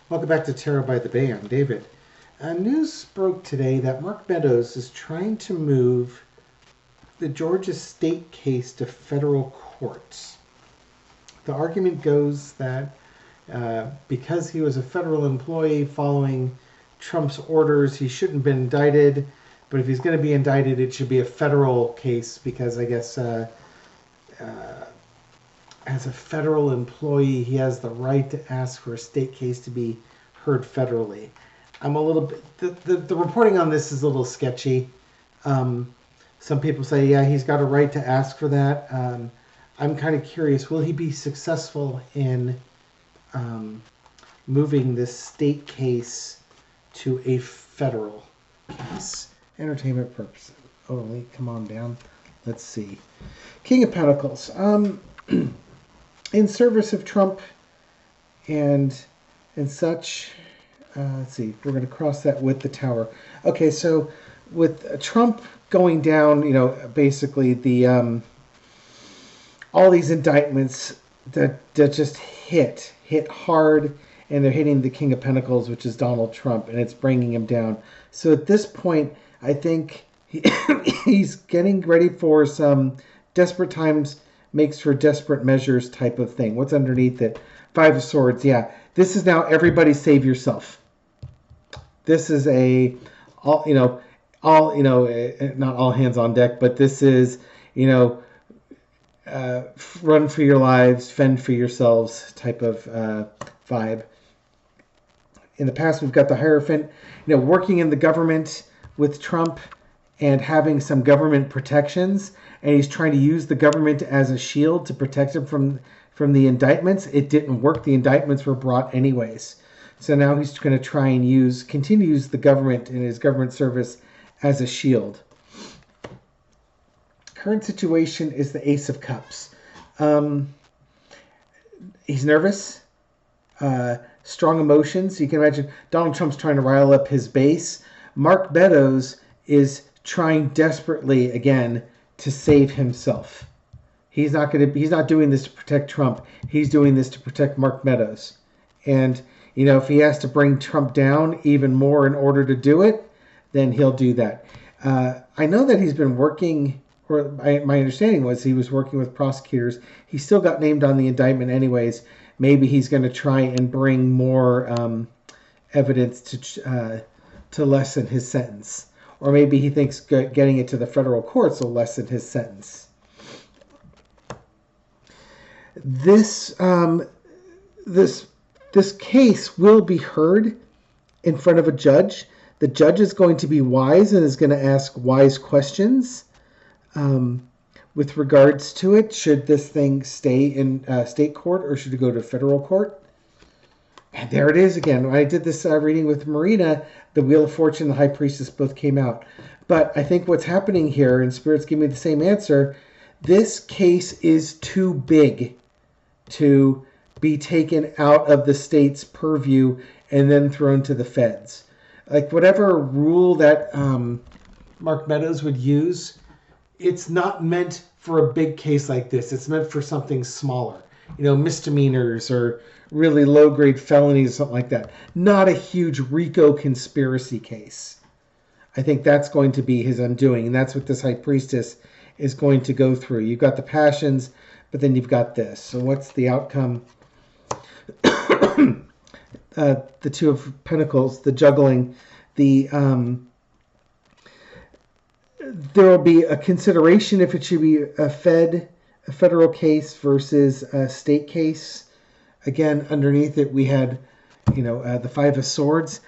Welcome back to Tarot by the Bay. I'm David. News broke today that Mark Meadows is trying to move the Georgia state case to federal courts. The argument goes that because he was a federal employee following Trump's orders, he shouldn't have been indicted. But if he's going to be indicted, it should be a federal case because I guess as a federal employee, he has the right to ask for a state case to be heard federally. I'm a little bit, the reporting on this is a little sketchy. Some people say, yeah, he's got a right to ask for that. I'm kind of curious, will he be successful in moving this state case to a federal case? Entertainment purposes only. Come on down. Let's see. King of Pentacles. In service of Trump and such, let's see, we're going to cross that with the Tower. Okay, so with Trump going down, you know, basically the all these indictments that just hit hard, and they're hitting the King of Pentacles, which is Donald Trump, and it's bringing him down. So at this point, I think he's getting ready for some desperate times makes for desperate measures type of thing. What's underneath it? Five of Swords. Yeah, this is now everybody save yourself. This is not all hands on deck, but this is, run for your lives, fend for yourselves type of vibe. In the past, we've got the Hierophant, working in the government with Trump and having some government protections, and he's trying to use the government as a shield to protect him from the indictments. It didn't work. The indictments were brought anyways. So now he's going to try and continue to use the government and his government service as a shield. Current situation is the Ace of Cups. He's nervous, strong emotions. You can imagine Donald Trump's trying to rile up his base. Mark Meadows is trying desperately again to save himself. He's not doing this to protect Trump. He's doing this to protect Mark Meadows. And if he has to bring Trump down even more in order to do it, then he'll do that. I know that he's been working, or my understanding was he was working with prosecutors. He still got named on the indictment anyways. Maybe he's going to try and bring more evidence to lessen his sentence. Or maybe he thinks getting it to the federal courts will lessen his sentence. This case will be heard in front of a judge. The judge is going to be wise and is going to ask wise questions with regards to it. Should this thing stay in state court or should it go to federal court? And there it is again. When I did this reading with Marina, the Wheel of Fortune and the High Priestess both came out. But I think what's happening here, and Spirit's giving me the same answer, this case is too big to be taken out of the state's purview and then thrown to the feds. Like whatever rule that Mark Meadows would use, it's not meant for a big case like this. It's meant for something smaller. Misdemeanors or really low-grade felonies or something like that. Not a huge RICO conspiracy case. I think that's going to be his undoing, and that's what this High Priestess is going to go through. You've got the passions, but then you've got this. So what's the outcome? The Two of Pentacles, the juggling, there will be a consideration if it should be a federal case versus a state case. Again, underneath it, we had, the Five of Swords.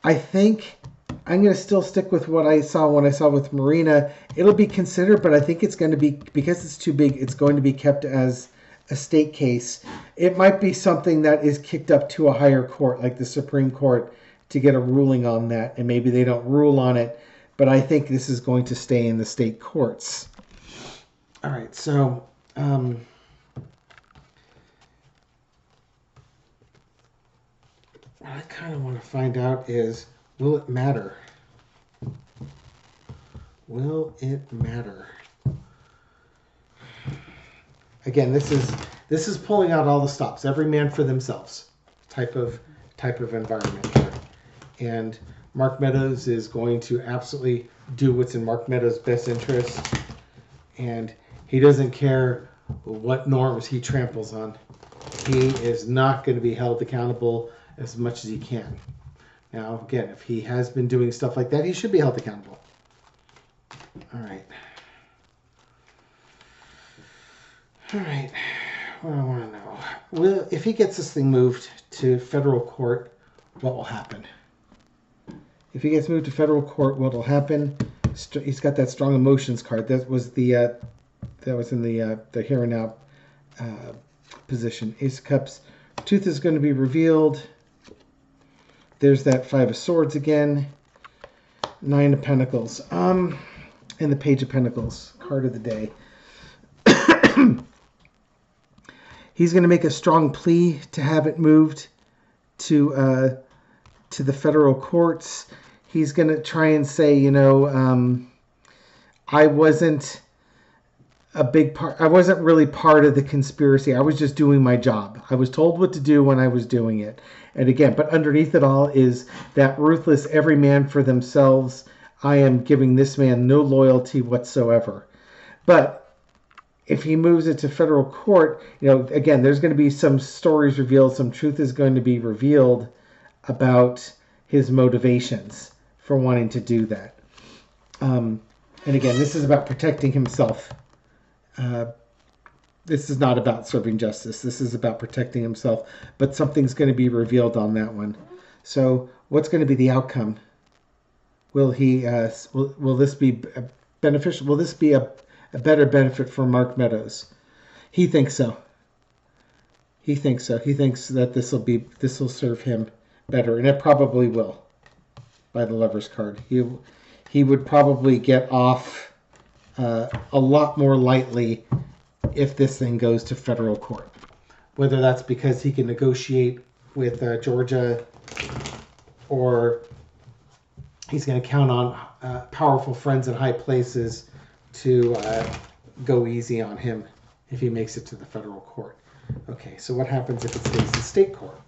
I think I'm going to still stick with what I saw with Marina. It'll be considered, but I think it's going to be, because it's too big, it's going to be kept as a state case. It might be something that is kicked up to a higher court, like the Supreme Court, to get a ruling on that, and maybe they don't rule on it, but I think this is going to stay in the state courts. All right, so what I kind of want to find out is, will it matter? Will it matter? Again, this is pulling out all the stops. Every man for themselves type of type of environment here. And Mark Meadows is going to absolutely do what's in Mark Meadows' best interest. And he doesn't care what norms he tramples on. He is not going to be held accountable as much as he can. Now, again, if he has been doing stuff like that, he should be held accountable. All right. All right. What do I want to know? Well, if he gets this thing moved to federal court, what will happen? If he gets moved to federal court, what will happen? He's got that strong emotions card. That was in the here and now position. Ace of Cups. Truth is going to be revealed. There's that Five of Swords again. Nine of Pentacles. And the Page of Pentacles. Card of the day. He's going to make a strong plea to have it moved to the federal courts. He's going to try and say, you know, I wasn't a big part. I wasn't really part of the conspiracy. I was just doing my job. I was told what to do when I was doing it. And again, but underneath it all is that ruthless, every man for themselves. I am giving this man no loyalty whatsoever. But if he moves it to federal court, you know, again, there's going to be some stories revealed, some truth is going to be revealed about his motivations for wanting to do that. And again, this is about protecting himself. This is not about serving justice. This is about protecting himself. But something's going to be revealed on that one. So what's going to be the outcome? Will he? Will this be beneficial? Will this be a better benefit for Mark Meadows? He thinks so. He thinks so. He thinks that this will serve him better, and it probably will. By the Lover's card, he would probably get off a lot more lightly if this thing goes to federal court. Whether that's because he can negotiate with Georgia, or he's going to count on powerful friends in high places to go easy on him if he makes it to the federal court. Okay, so what happens if it stays in state court?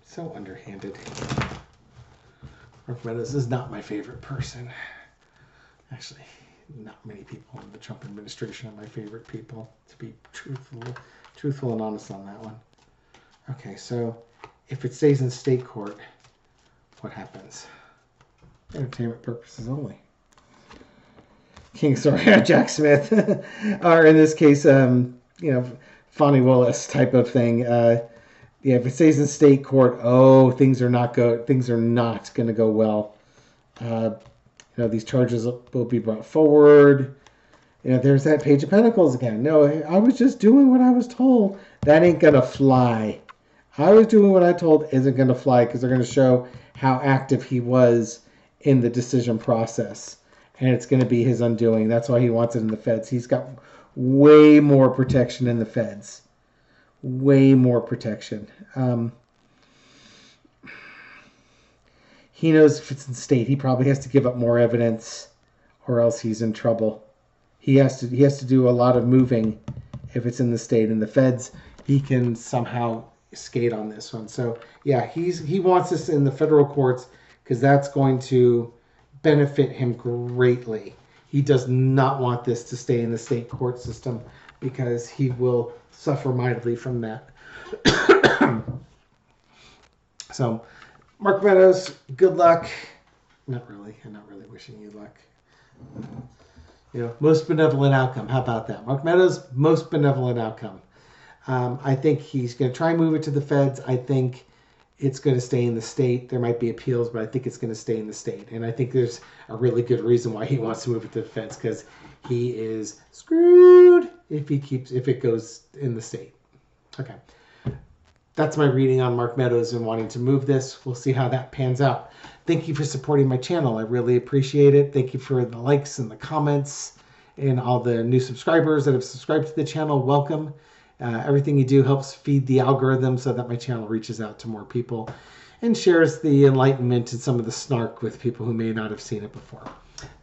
So underhanded. Mark Meadows is not my favorite person. Actually, not many people in the Trump administration are my favorite people, to be truthful and honest on that one. Okay, so if it stays in state court, what happens? Entertainment purposes only. King Soraya, Jack Smith, or in this case, you know, Fonnie Willis type of thing. Yeah, if it stays in state court, things are not going to go well. You know, these charges will be brought forward. You know, there's that Page of Pentacles again. No, I was just doing what I was told. That ain't gonna fly. I was doing what I told isn't gonna fly, because they're gonna show how active he was in the decision process, and it's gonna be his undoing. That's why he wants it in the feds. He's got way more protection in the feds. Way more protection. He knows if it's in state, he probably has to give up more evidence, or else he's in trouble. He has to do a lot of moving if it's in the state. In the feds, he can somehow skate on this one. So yeah, he wants this in the federal courts because that's going to benefit him greatly. He does not want this to stay in the state court system because he will suffer mightily from that. So, Mark Meadows, good luck. Not really. I'm not really wishing you luck. You know, most benevolent outcome. How about that? Mark Meadows, most benevolent outcome. I think he's going to try and move it to the feds. I think it's going to stay in the state. There might be appeals, but I think it's going to stay in the state. And I think there's a really good reason why he wants to move it to the feds, because he is screwed if it goes in the state. Okay. That's my reading on Mark Meadows and wanting to move this. We'll see how that pans out. Thank you for supporting my channel. I really appreciate it. Thank you for the likes and the comments and all the new subscribers that have subscribed to the channel. Welcome. Everything you do helps feed the algorithm so that my channel reaches out to more people and shares the enlightenment and some of the snark with people who may not have seen it before.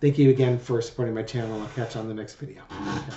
Thank you again for supporting my channel. I'll catch you on the next video. Okay.